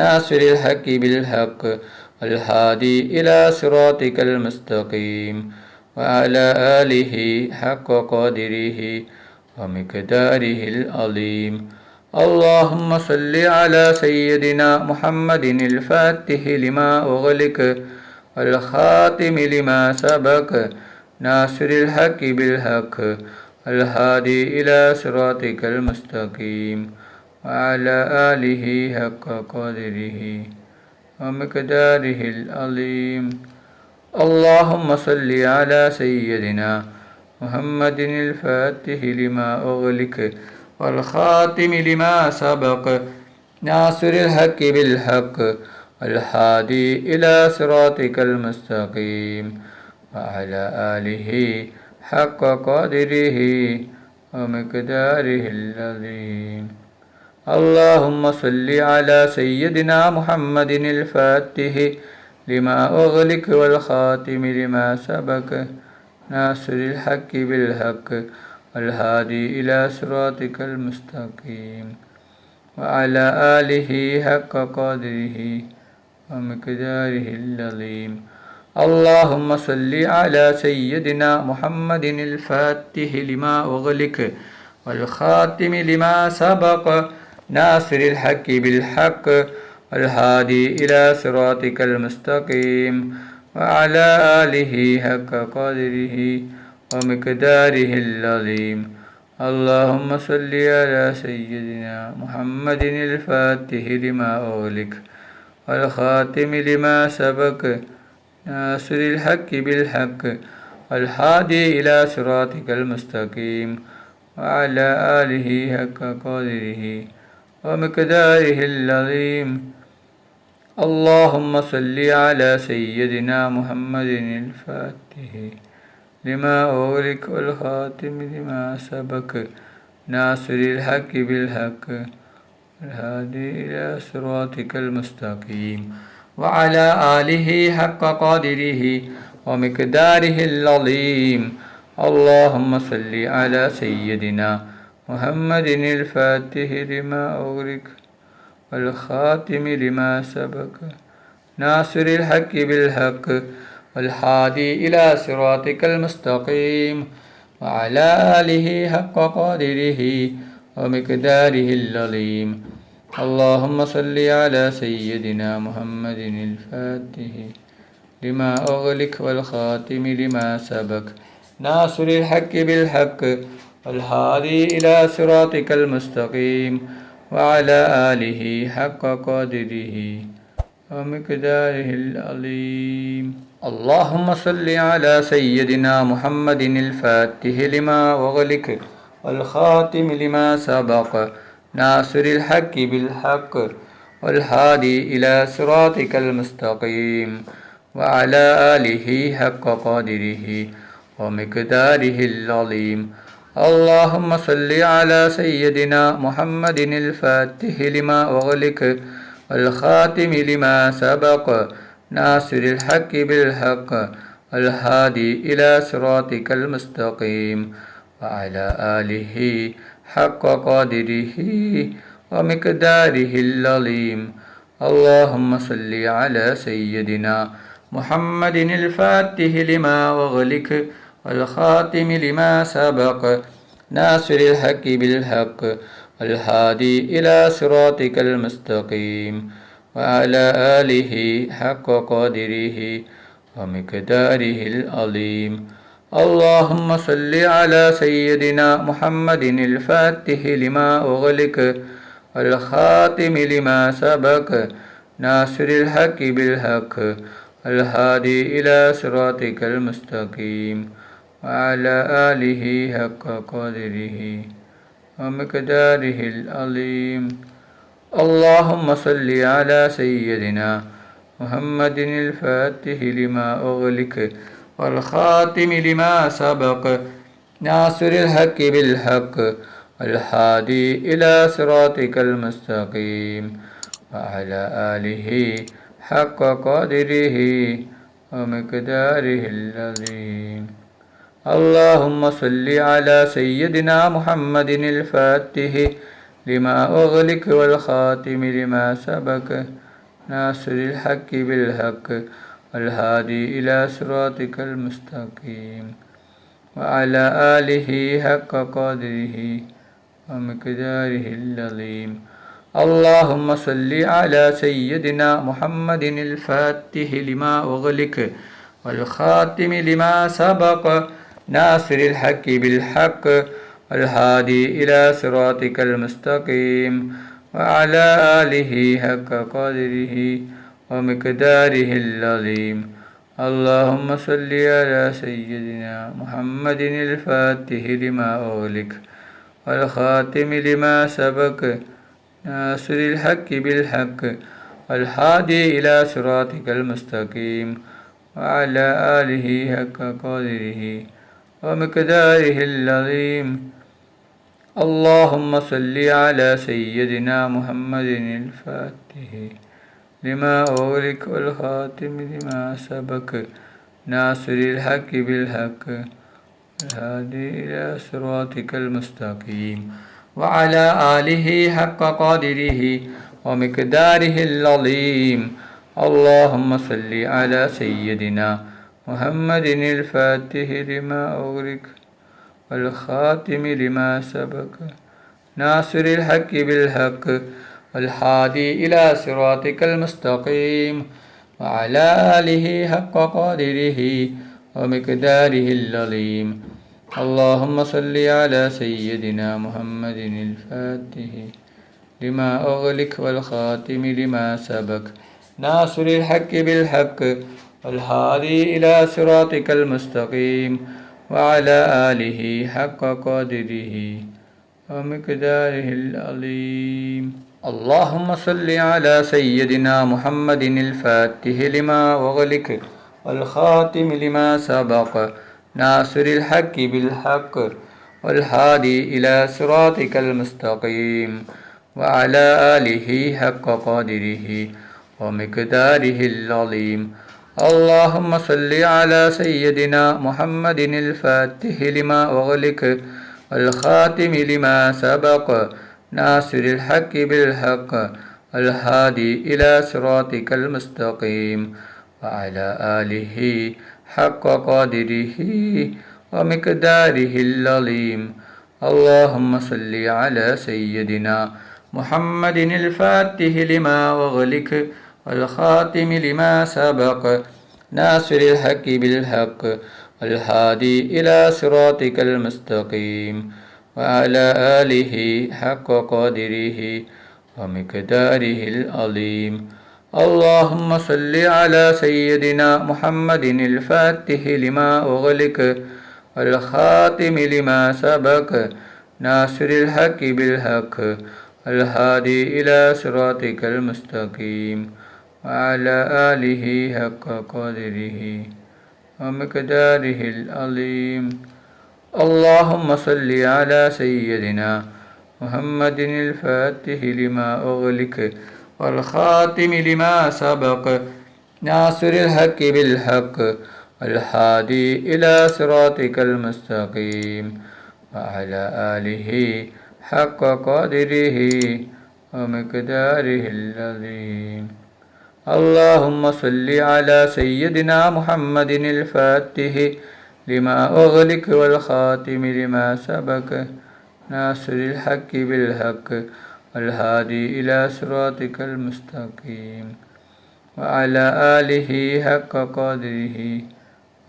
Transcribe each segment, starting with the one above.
ناصر الحق بالحق والهادي إلى صراطك المستقيم وعلى آله حق قدره ومقداره العظيم. اللهم صل على سيدنا محمد الفاتح لما أغلق والخاتم لما سبق ناصر الحق بالحق الهادي إلى صراطك المستقيم وعلى آله حق قدره ومقداره العظيم. اللهم صل على سيدنا محمد الفاتح لما أغلق والخاتم لما سبق ناصر الحق بالحق الهادي إلى صراطك المستقيم وعلى آله حق قدره ومقداره العظيم. اللهم صل على سيدنا محمد الفاتح لما أغلق والخاتم لما سبق ناصر الحق بالحق والهادي إلى صراطك المستقيم وعلى آله حق قدره ومقداره العظيم. اللهم صل على سيدنا محمد الفاتح لما أغلق والخاتم لما سبق ناصر الحق بالحق والهادي إلى صراطك المستقيم وعلى آله حق قدره ومقداره العظيم. اللهم صل على سيدنا محمد الفاتح لما أغلق والخاتم لما سبق ناصر الحق بالحق والهادي إلى صراطك المستقيم وعلى آله حق قدره ومقداره العظيم. اللهم صل على سيدنا محمد الفاتح لما أغلق والخاتم لما سبق ناصر الحق بالحق والهادي إلى صراطك المستقيم وعلى آله حق قدره ومقداره العظيم. اللهم صل على سيدنا محمد الفاتح لما أغلق والخاتم لما سبق ناصر الحق بالحق والهادي إلى صراطك المستقيم وعلى آله حق قدره ومقداره العظيم. اللهم صل على سيدنا محمد الفاتح لما أغلق والخاتم لما سبق ناصر الحق بالحق والهادي إلى صراطك المستقيم وعلى آله حق قدره ومقداره العظيم. اللهم صل على سيدنا محمد الفاتح لما أغلق والخاتم لما سبق ناصر الحق بالحق والهادي إلى صراطك المستقيم وعلى آله حق قدره ومقداره العظيم. اللهم صل على سيدنا محمد الفاتح لما أغلق والخاتم لما سبق ناصر الحق بالحق والهادي إلى صراطك المستقيم وعلى آله حق قدره ومقداره العظيم. اللهم صل على سيدنا محمد الفاتح لما أغلق والخاتم لما سبق ناصر الحق بالحق والهادي إلى صراطك المستقيم وعلى آله حق قدره ومقداره العظيم. اللهم صل على سيدنا محمد الفاتح لما أغلق والخاتم لما سبق ناصر الحق بالحق والهادي إلى صراطك المستقيم وعلى آله حق قدره ومقداره العظيم. اللهم صل على سيدنا محمد الفاتح لما أغلق والخاتم لما سبق ناصر الحق بالحق والهادي إلى صراطك المستقيم وعلى آله حق قدره ومقداره العظيم. اللهم صل على سيدنا محمد الفاتح لما أغلق والخاتم لما سبق ناصر الحق بالحق والهادي إلى صراطك المستقيم وعلى آله حق قدره ومقداره العظيم. اللهم صل على سيدنا محمد الفاتح لما أغلق والخاتم لما سبق ناصر الحق بالحق والهادي إلى صراطك المستقيم وعلى آله حق قدره ومقداره العظيم. اللهم صل على سيدنا محمد الفاتح لما أغلق والخاتم لما سبق ناصر الحق بالحق والهادي إلى صراطك المستقيم وعلى آله حق قدره ومقداره العظيم. اللهم صل على سيدنا محمد الفاتح لما أغلق والخاتم لما سبق ناصر الحق بالحق والهادي إلى صراطك المستقيم وعلى آله حق قدره ومقداره العظيم. اللهم صل على سيدنا محمد الفاتح لما أغلق والخاتم لما سبق ناصر الحق بالحق والهادي إلى صراطك المستقيم وعلى آله حق قدره ومقداره العظيم. اللهم صل على سيدنا محمد الفاتح لما أغلق والخاتم لما سبق ناصر الحق بالحق والهادي إلى صراطك المستقيم وعلى آله حق قدره ومقداره العظيم. اللهم صل على سيدنا محمد الفاتح لما أغلق والخاتم لما سبق ناصر الحق بالحق والهادي إلى صراطك المستقيم وعلى آله حق قدره ومقداره العظيم. اللهم صل على سيدنا محمد الفاتح لما أغلق والخاتم لما سبق ناصر الحق بالحق والهادي إلى صراطك المستقيم وعلى آله حق قدره ومقداره العظيم. اللهم صل على سيدنا محمد الفاتح لما أغلق والخاتم لما سبق ناصر الحق بالحق والهادي إلى صراطك المستقيم وعلى آله حق قدره ومقداره العظيم. اللهم صل على سيدنا محمد الفاتح لما أغلق والخاتم لما سبق ناصر الحق بالحق والهادي إلى صراطك المستقيم وعلى آله حق قدره ومقداره العظيم. اللهم صل على سيدنا محمد الفاتح لما أغلق والخاتم لما سبق ناصر الحق بالحق والهادي إلى صراطك المستقيم وعلى آله حق قدره ومقداره العظيم. اللهم صل على سيدنا محمد الفاتح لما أغلق والخاتم لما سبق ناصر الحق بالحق والهادي إلى صراطك المستقيم وعلى آله حق قدره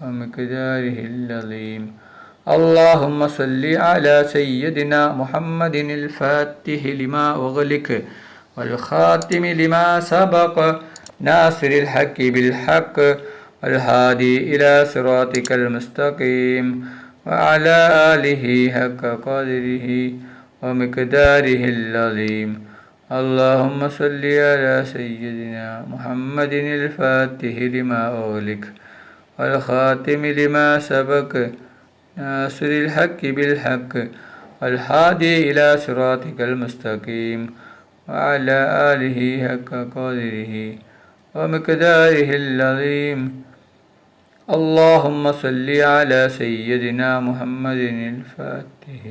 ومقداره العظيم. اللهم صل على سيدنا محمد الفاتح لما أغلق والخاتم لما سبق ناصر الحق بالحق والهادي إلى صراطك المستقيم وعلى آله حق قدره ومقداره العظيم. اللهم صل على سيدنا محمد الفاتح لما أغلق والخاتم لما سبق ناصر الحق بالحق والهادي إلى صراطك المستقيم وعلى آله حق قدره ومقداره العظيم. اللهم صل على سيدنا محمد الفاتح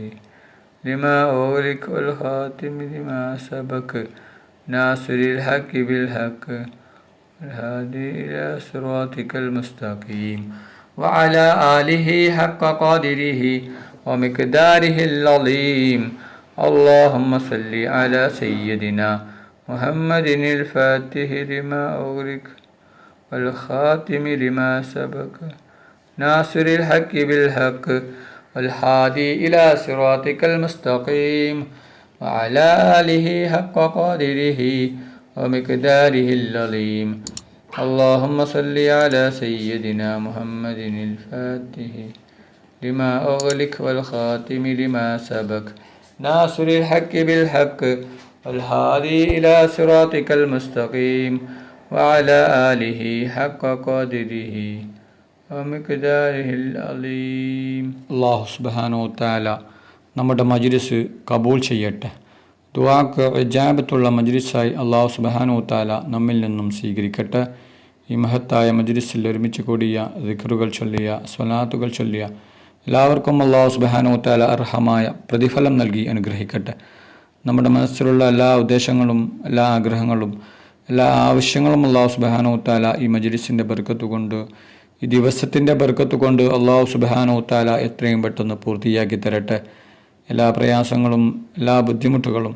لما أغلق والخاتم لما سبق ناصر الحق بالحق والهادي إلى صراطك المستقيم وعلى آله حق قدره ومقداره العظيم. اللهم صل على سيدنا محمد الفاتح لما أغلق والخاتم لما سبق ناصر الحق بالحق والهادي إلى صراطك المستقيم وعلى آله حق قدره ومقداره العظيم. اللهم صل على سيدنا محمد الفاتح لما أغلق والخاتم لما سبق ناصر الحق بالحق والهادي إلى صراطك المستقيم وعلى آله حق قدره ومقداره العظيم. അല്ലാഹു സുബ്ഹാനഹു വ തആല നമ്മുടെ മജ്ലിസ് കബൂൽ ചെയ്യട്ടെ. ദുആക്ക് ഇജാബത്തുള്ള മജ്ലിസായി അല്ലാഹു സുബ്ഹാനഹു വ തആല നമ്മിൽ നിന്നും സ്വീകരിക്കട്ടെ. ഈ മഹത്തായ മജ്ലിസിൽ ഒരുമിച്ച് കൂടിയ ദിക്റുകൾ ചൊല്ലിയ സ്വലാത്തുകൾ ചൊല്ലിയ എല്ലാവർക്കും അല്ലാഹു സുബ്ഹാനഹു വ തആല അർഹമായ പ്രതിഫലം നൽകി അനുഗ്രഹിക്കട്ടെ. നമ്മുടെ മനസ്സിലുള്ള എല്ലാ ഉദ്ദേശങ്ങളും എല്ലാ ആഗ്രഹങ്ങളും എല്ലാ ആവശ്യങ്ങളും അല്ലാഹു സുബ്ഹാനഹു വ തആല ഈ മജ്ലിസിൻ്റെ ബർക്കത്ത് കൊണ്ട് ഈ ദിവസത്തിൻ്റെ ബർക്കത്ത് കൊണ്ട് അല്ലാഹു സുബ്ഹാനഹു വ തആല എത്രയും പെട്ടെന്ന് പൂർത്തിയാക്കി തരട്ടെ. എല്ലാ പ്രയാസങ്ങളും എല്ലാ ബുദ്ധിമുട്ടുകളും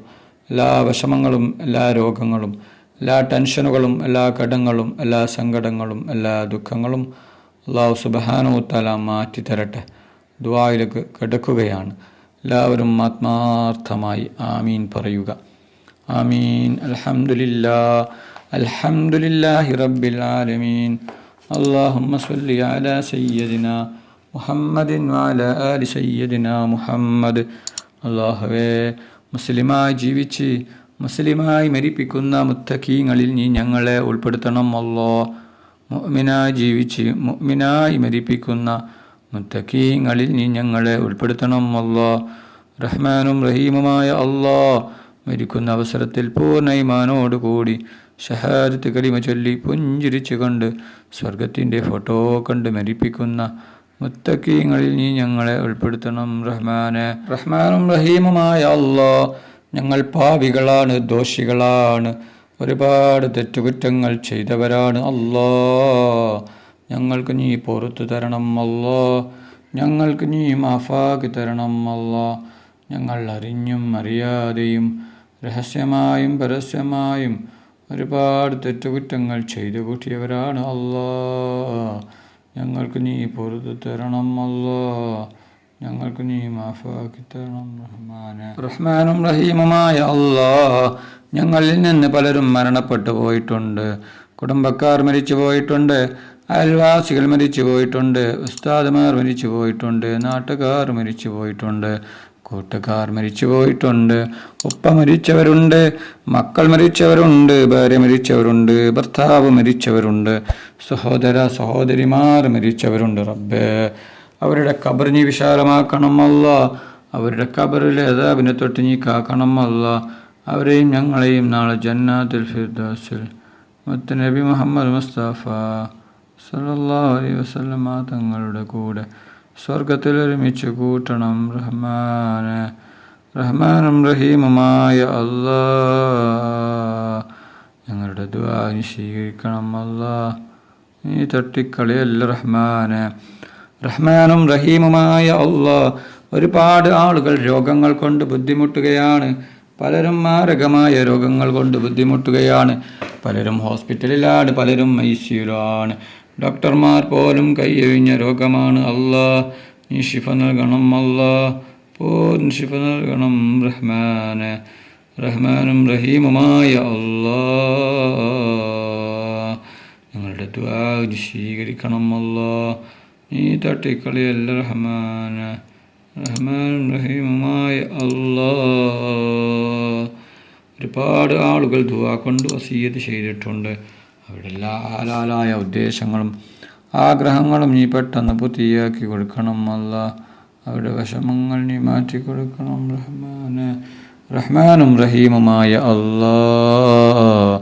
എല്ലാ വിഷമങ്ങളും എല്ലാ രോഗങ്ങളും എല്ലാ ടെൻഷനുകളും എല്ലാ കടങ്ങളും എല്ലാ സങ്കടങ്ങളും എല്ലാ ദുഃഖങ്ങളും അല്ലാഹു സുബ്ഹാനഹു വ തആല മാറ്റി തരട്ടെ. ദുആയിലേക്ക് കിടക്കുകയാണ്. എല്ലാവരും ആത്മാർത്ഥമായി ആമീൻ പറയുക. ആമീൻ. അൽഹംദുലില്ലാഹി റബ്ബിൽ ആലമീൻ. അല്ലാഹുമ്മ സ്വല്ലി അലാ സയ്യിദിനാ മുഹമ്മദിൻ വഅലാ ആലി സയ്യിദിനാ മുഹമ്മദ്. അല്ലാഹുവേ, മുസ്ലിമായി ജീവിച്ച് മുസ്ലിമായി മരിപ്പിക്കുന്ന മുത്തഖീങ്ങളിൽ നീ ഞങ്ങളെ ഉൾപ്പെടുത്തണം. അല്ലാഹ്, മുഅ്മിനായി ജീവിച്ച് മുഅ്മിനായി മരിപ്പിക്കുന്ന മുത്തഖീങ്ങളിൽ നീ ഞങ്ങളെ ഉൾപ്പെടുത്തണം. അല്ലാഹ്, റഹ്മാനും റഹീമുമായ അല്ലാഹ്, മരിക്കുന്ന അവസരത്തിൽ പൂർണ്ണ ഈമാനോടുകൂടി ഷഹാദത്ത് കലിമ ചൊല്ലി പുഞ്ചിരിച്ചു കൊണ്ട് സ്വർഗത്തിൻ്റെ ഫോട്ടോ കണ്ട് മരിപ്പിക്കുന്ന മുത്തഖീങ്ങളിൽ നീ ഞങ്ങളെ ഉൾപ്പെടുത്തണം. റഹ്മാനും റഹീമുമായ അല്ലാഹ്, ഞങ്ങൾ പാപികളാണ്, ദോഷികളാണ്, ഒരുപാട് തെറ്റുകുറ്റങ്ങൾ ചെയ്തവരാണ്. അല്ലാഹ്, ഞങ്ങൾക്ക് നീ പുറത്തു തരണം. അല്ലാഹ്, ഞങ്ങൾക്ക് നീ മാഫാക്കി തരണം. അല്ലാഹ്, ഞങ്ങൾ അറിഞ്ഞും അറിയാതെയും രഹസ്യമായും പരസ്യമായും ഒരുപാട് തെറ്റുകുറ്റങ്ങൾ ചെയ്തു കൂട്ടിയവരാണ്. അല്ലാഹ്, ഞങ്ങൾക്ക് നീ പുറത്തു തരണം. അല്ലാഹ്, ഞങ്ങൾക്ക് നീ മാഫാക്കി തരണം. റഹ്മാനും റഹീമുമായ അല്ലാഹ്, ഞങ്ങളിൽ നിന്ന് പലരും മരണപ്പെട്ടു പോയിട്ടുണ്ട്. കുടുംബക്കാർ മരിച്ചു പോയിട്ടുണ്ട്, അയൽവാസികൾ മരിച്ചു പോയിട്ടുണ്ട്, ഉസ്താദുമാർ മരിച്ചു പോയിട്ടുണ്ട്, നാട്ടുകാർ മരിച്ചു പോയിട്ടുണ്ട്, കൂട്ടുകാർ മരിച്ചു പോയിട്ടുണ്ട്, ഉപ്പ മരിച്ചവരുണ്ട്, മക്കൾ മരിച്ചവരുണ്ട്, ഭാര്യ മരിച്ചവരുണ്ട്, ഭർത്താവ് മരിച്ചവരുണ്ട്, സഹോദര സഹോദരിമാർ മരിച്ചവരുണ്ട്. റബ്ബേ, അവരുടെ ഖബർ നീ വിശാലമാക്കണം. അല്ലാഹ്, അവരുടെ ഖബറിലെ അദാബിനെ തൊട്ട് നീ കാക്കണം. അല്ലാഹ്, അവരെയും ഞങ്ങളെയും നാളെ ജന്നാത്തുൽ ഫിർദൗസിൽ മുത്ത് നബി മുഹമ്മദ് മുസ്തഫ സല്ലല്ലാഹു അലൈഹി വസല്ലം തങ്ങളുടെ കൂടെ സ്വർഗത്തിൽ ഒരുമിച്ച് കൂട്ടണം. റഹ്മാനും റഹീമുമായ അല്ലാഹ്, ഞങ്ങളുടെ ദുആ നീ സ്വീകരിക്കണം. അല്ലാഹ്, നീ തട്ടിക്കളിയല്ല. റഹ്മാനും റഹീമുമായ അല്ലാഹ്, ഒരുപാട് ആളുകൾ രോഗങ്ങൾ കൊണ്ട് ബുദ്ധിമുട്ടുകയാണ്. പലരും മാരകമായ രോഗങ്ങൾ കൊണ്ട് ബുദ്ധിമുട്ടുകയാണ്. പലരും ഹോസ്പിറ്റലിലാണ്, പലരും ICUലാണ്. ഡോക്ടർമാർ പോലും കൈയൊഴിഞ്ഞ രോഗമാണ്. അല്ലാഹ്, നീ ശിഫ നൽകണം. അല്ലാഹ്, പൂർണ്ണ ശിഫ നൽകണം. റഹ്മാനും റഹീമുമായ അല്ലാഹ്, ഞങ്ങളുടെ ദുആ സ്വീകരിക്കണം. അല്ലാഹ്, നീ തട്ടിക്കളിയല്ല. റഹ്മാനും റഹീമുമായ അല്ലാഹ്, ഒരുപാട് ആളുകൾ ദുആ കൊണ്ട് വസിയ്യത്ത് ചെയ്തിട്ടുണ്ട്. അവരുടെ എല്ലാ ഹലാലായ ഉദ്ദേശങ്ങളും ആഗ്രഹങ്ങളും നീ പെട്ടെന്ന് പൂർത്തിയാക്കി കൊടുക്കണം. അല്ലാഹ്, അവരുടെ വിഷമങ്ങൾ നീ മാറ്റി കൊടുക്കണം. റഹ്മാനും റഹീമുമായ അല്ലാഹ്,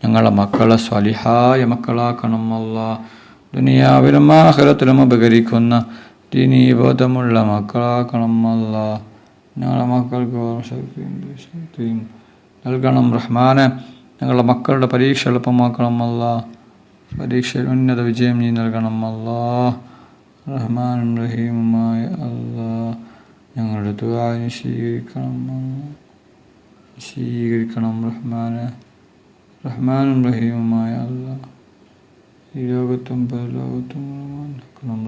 ഞങ്ങളെ മക്കളെ സ്വാലിഹായ മക്കളാക്കണം. അല്ലാഹ്, ദുനിയാവിലും ആഖിറത്തിലും ഉപകരിക്കുന്ന ദീനീ ബോധമുള്ള മക്കളാക്കണം. അല്ലാഹ്, ഞങ്ങളുടെ മക്കൾക്ക് ശക്തിയും നൽകണം റഹ്മാനെ. ഞങ്ങളുടെ മക്കളുടെ പരീക്ഷ എളുപ്പമാക്കണം അല്ലാ. പരീക്ഷയിൽ ഉന്നത വിജയം നീ നൽകണം അല്ലാ. റഹ്മാനും റഹീമുമായ അല്ലാ, ഞങ്ങളുടെ ദുആ സ്വീകരിക്കണം റഹ്മാനെ. റഹ്മാനും റഹീമുമായ അല്ലാ, ഈ ലോകത്തും പരലോകത്തും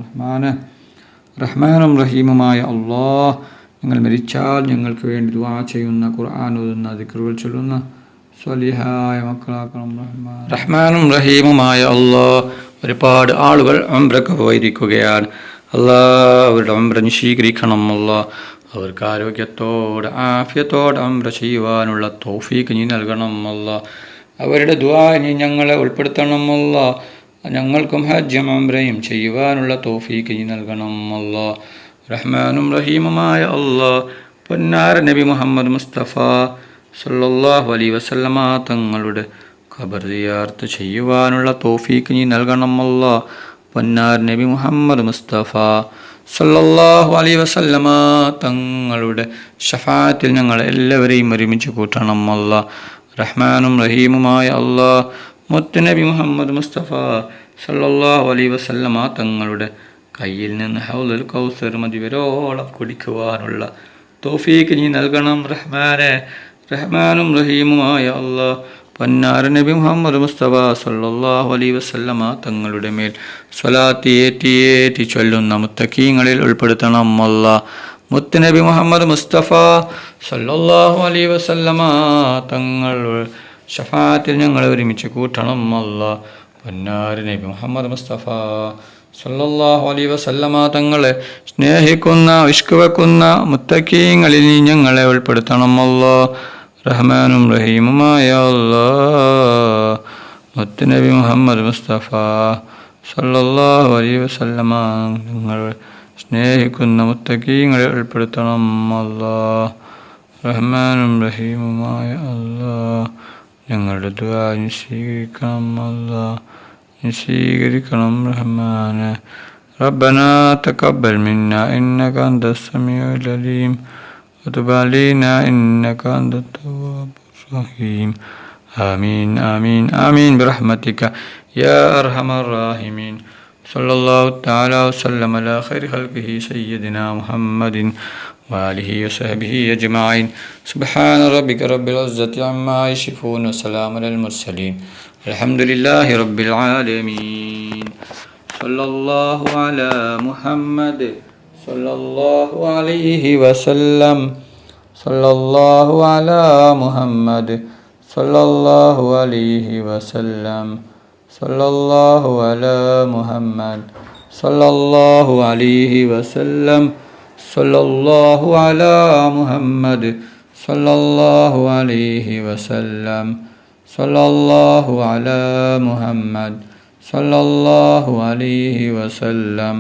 റഹ്മാനെ. റഹ്മാനും റഹീമുമായ അല്ലാ, ഞങ്ങൾ മരിച്ചാൽ ഞങ്ങൾക്ക് വേണ്ടി ദുആ ചെയ്യുന്ന, ഖുർആൻ ഓതുന്ന, ദിക്റുകൾ ചൊല്ലുന്ന സ്വലിഹായ മക്കളാക്കണം റഹ്മാൻ. റഹ്മാനും റഹീമുമായ അല്ലാ, ഒരുപാട് ആളുകൾ ഉംറക്ക് പോയിരിക്കുകയാണ് അല്ലാ. അവരുടെ ഉംറ സ്വീകരിക്കണം അല്ലാ. അവർക്ക് ആരോഗ്യത്തോടെ ആഫിയത്തോടെ ഉംറ ചെയ്യുവാനുള്ള തൗഫീഖ് നീ നൽകണം അല്ലാ. അവരുടെ ദുആ നീ ഞങ്ങളെ ഉൾപ്പെടുത്തണം അല്ലാ. ഞങ്ങൾക്കും ഹജ്ജും ഉംറയും ചെയ്യുവാനുള്ള തൗഫീഖ് നീ നൽകണം അല്ലാ. റഹ്മാനും റഹീമുമായ അല്ലാ, പൊന്നാര നബി മുഹമ്മദ് മുസ്തഫ സല്ലല്ലാഹു അലൈഹി വസല്ലമ തങ്ങളുടെ ഖബർ സിയാറത്ത് ചെയ്യുവാനുള്ള തൗഫീഖ് നീ നൽകണം അല്ലാ. പൊന്നാര നബി മുഹമ്മദ് മുസ്തഫ സല്ലല്ലാഹു അലൈഹി വസല്ലമ തങ്ങളുടെ ശഫാഅത്തിൽ ഞങ്ങൾ എല്ലാവരെയും ഒരുമിച്ച് കൂട്ടണം അല്ലാ. റഹ്മാനും റഹീമുമായ അല്ലാ, മുത്തുനബി മുഹമ്മദ് മുസ്തഫ സല്ലല്ലാഹു അലൈഹി വസല്ലമ തങ്ങളുടെ കയ്യിൽ നിന്ന് ഹൗലുൽ കൗസർ മതിവരോളം കുടിക്കുവാനുള്ള തൗഫീഖ് നീ നൽകണം റഹ്മാനെ. റഹ്മാനും റഹീമുമായ അല്ലാ, പൊന്നാര നബി മുഹമ്മദ് മുസ്തഫ സല്ലല്ലാഹു അലൈഹി വസല്ലമ തങ്ങളുടെ മേൽ സ്വലാത്ത് ഏറ്റി ചൊല്ലുന്ന മുത്തഖീങ്ങളിൽ ഉൾപ്പെടുത്തണം അല്ലാ. മുത്തുനബി മുഹമ്മദ് മുസ്തഫ സല്ലല്ലാഹു അലൈഹി വസല്ലമ തങ്ങൾ ശഫാഅത്തിൽ ഞങ്ങൾ ഒരുമിച്ച് കൂട്ടണം അല്ലാ. പൊന്നാര നബി മുഹമ്മദ് മുസ്തഫ സല്ലല്ലാഹു അലൈഹി വസല്ലമ തങ്ങളെ സ്നേഹിക്കുന്ന, ഇഷ്ക് വെക്കുന്ന മുത്തഖീങ്ങളിൽ നീ ഞങ്ങളെ ഉൾപ്പെടുത്തണം അല്ലാ. റഹ്മാനും റഹീമുമായ അല്ലാ, മുത്തുനബി മുഹമ്മദ് മുസ്തഫ സല്ലല്ലാഹു അലൈഹി വസല്ലമ തങ്ങൾ സ്നേഹിക്കുന്ന മുത്തഖീങ്ങളിൽ ഉൾപ്പെടുത്തണം അല്ലാ. റഹ്മാനും റഹീമുമായ അല്ലാ, ഞങ്ങളുടെ ദുആ സ്വീകരിക്കണം അല്ലാ. സ്വീകരിക്കണം റഹ്മാനെ. ربنا تقبل منا إنك أنت السميع العليم وتب علينا إنك أنت التواب الرحيم. آمين آمين آمين برحمتك يا أرحم الراحمين. صلى الله تعالى وسلم على خير خلقه سيدنا محمد وآله وصحبه أجمعين. سبحان ربك رب العزة عما يصفون وسلام على المرسلين الحمد لله رب العالمين. صلى الله على محمد صلى الله عليه وسلم. صلى الله على محمد صلى الله عليه وسلم. صلى الله على محمد صلى الله عليه وسلم. صلى الله على محمد صلى الله عليه وسلم. صلى الله على محمد صلى الله عليه وسلم.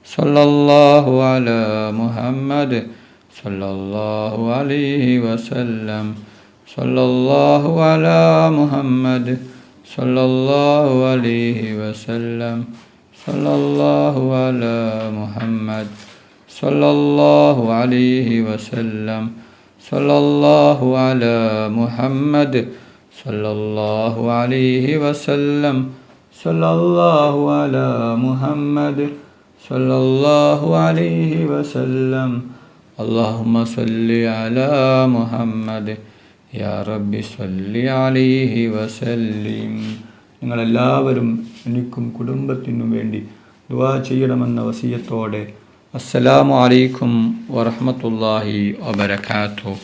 صلى الله على محمد صلى الله عليه وسلم. صلى الله على محمد صلى الله عليه وسلم. صلى الله على محمد صلى الله عليه وسلم. صلى الله على محمد صلى الله عليه وسلم. صلى الله على محمد صلى الله عليه وسلم. اللهم صل على محمد യാ റബ്ബി സ്വല്ലി അലൈഹി വസല്ലിം. നിങ്ങളെല്ലാവരും എനിക്കും കുടുംബത്തിനും വേണ്ടി ദുആ ചെയ്യണമെന്ന വസിയത്തോടെ അസ്സലാമു അലൈക്കും വറഹ്മത്തുള്ളാഹി വബറകാതുഹു.